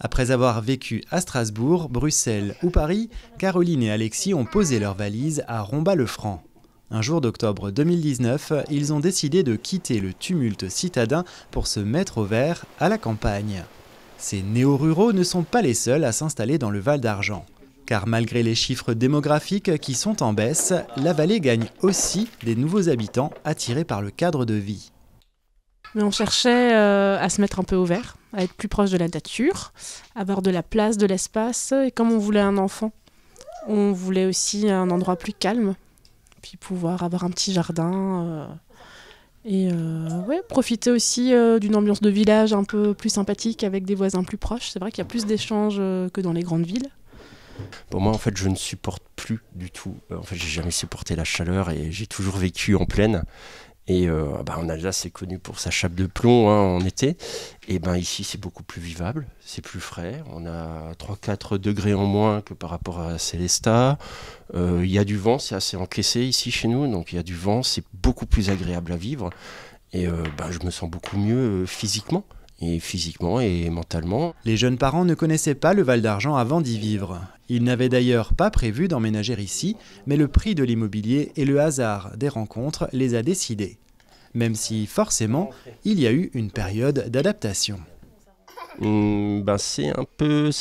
Après avoir vécu à Strasbourg, Bruxelles ou Paris, Caroline et Alexis ont posé leurs valises à Romba-le-Franc. Un jour d'octobre 2019, ils ont décidé de quitter le tumulte citadin pour se mettre au vert à la campagne. Ces néo-ruraux ne sont pas les seuls à s'installer dans le Val d'Argent. Car malgré les chiffres démographiques qui sont en baisse, la vallée gagne aussi des nouveaux habitants attirés par le cadre de vie. Mais on cherchait à se mettre un peu au vert, à être plus proche de la nature, avoir de la place, de l'espace. Et comme on voulait un enfant, on voulait aussi un endroit plus calme, puis pouvoir avoir un petit jardin et profiter aussi d'une ambiance de village un peu plus sympathique avec des voisins plus proches. C'est vrai qu'il y a plus d'échanges que dans les grandes villes. Pour moi, en fait, je ne supporte plus du tout. En fait, j'ai jamais supporté la chaleur et j'ai toujours vécu en plaine. Et en Alsace, c'est connu pour sa chape de plomb en été. Et ici, c'est beaucoup plus vivable, c'est plus frais. On a 3-4 degrés en moins que par rapport à Sélestat. Il y a du vent, c'est assez encaissé ici chez nous. Donc il y a du vent, c'est beaucoup plus agréable à vivre. Et je me sens beaucoup mieux physiquement et mentalement. Les jeunes parents ne connaissaient pas le Val d'Argent avant d'y vivre. Ils n'avaient d'ailleurs pas prévu d'emménager ici, mais le prix de l'immobilier et le hasard des rencontres les a décidés. Même si, forcément, il y a eu une période d'adaptation. C'est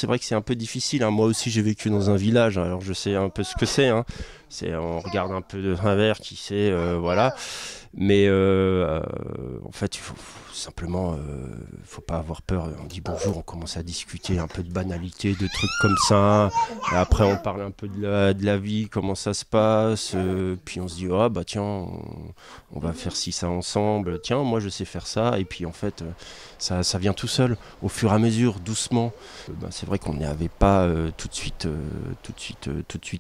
vrai que c'est un peu difficile. Moi aussi, j'ai vécu dans un village, alors je sais un peu ce que c'est. On regarde un peu de travers, qui sait, voilà. Mais en fait, il faut simplement, faut pas avoir peur. On dit bonjour, on commence à discuter un peu de banalité, de trucs comme ça. Et après, on parle un peu de la vie, comment ça se passe. Puis on se dit, tiens, on va faire ça ensemble. Tiens, moi, je sais faire ça. Et puis en fait, ça vient tout seul, au fur et à mesure, doucement. C'est vrai qu'on n'y avait pas tout de suite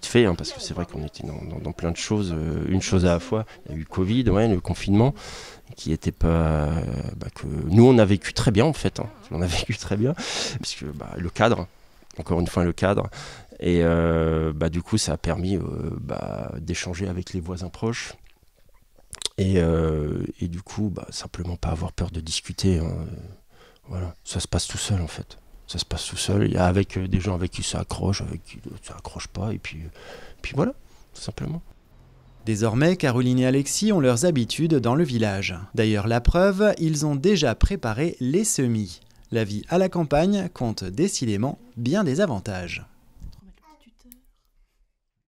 fait, parce que c'est vrai qu'on était dans plein de choses, une chose à la fois. Il y a eu le Covid, le confinement, qui était pas que nous on a vécu très bien en fait. On a vécu très bien, puisque le cadre, encore une fois le cadre, et du coup ça a permis d'échanger avec les voisins proches. Et du coup, simplement pas avoir peur de discuter. Voilà, ça se passe tout seul en fait. Ça se passe tout seul. Il y a avec des gens avec qui ça accroche, avec qui ça accroche pas, et puis voilà, tout simplement. Désormais, Caroline et Alexis ont leurs habitudes dans le village. D'ailleurs, la preuve, ils ont déjà préparé les semis. La vie à la campagne compte décidément bien des avantages.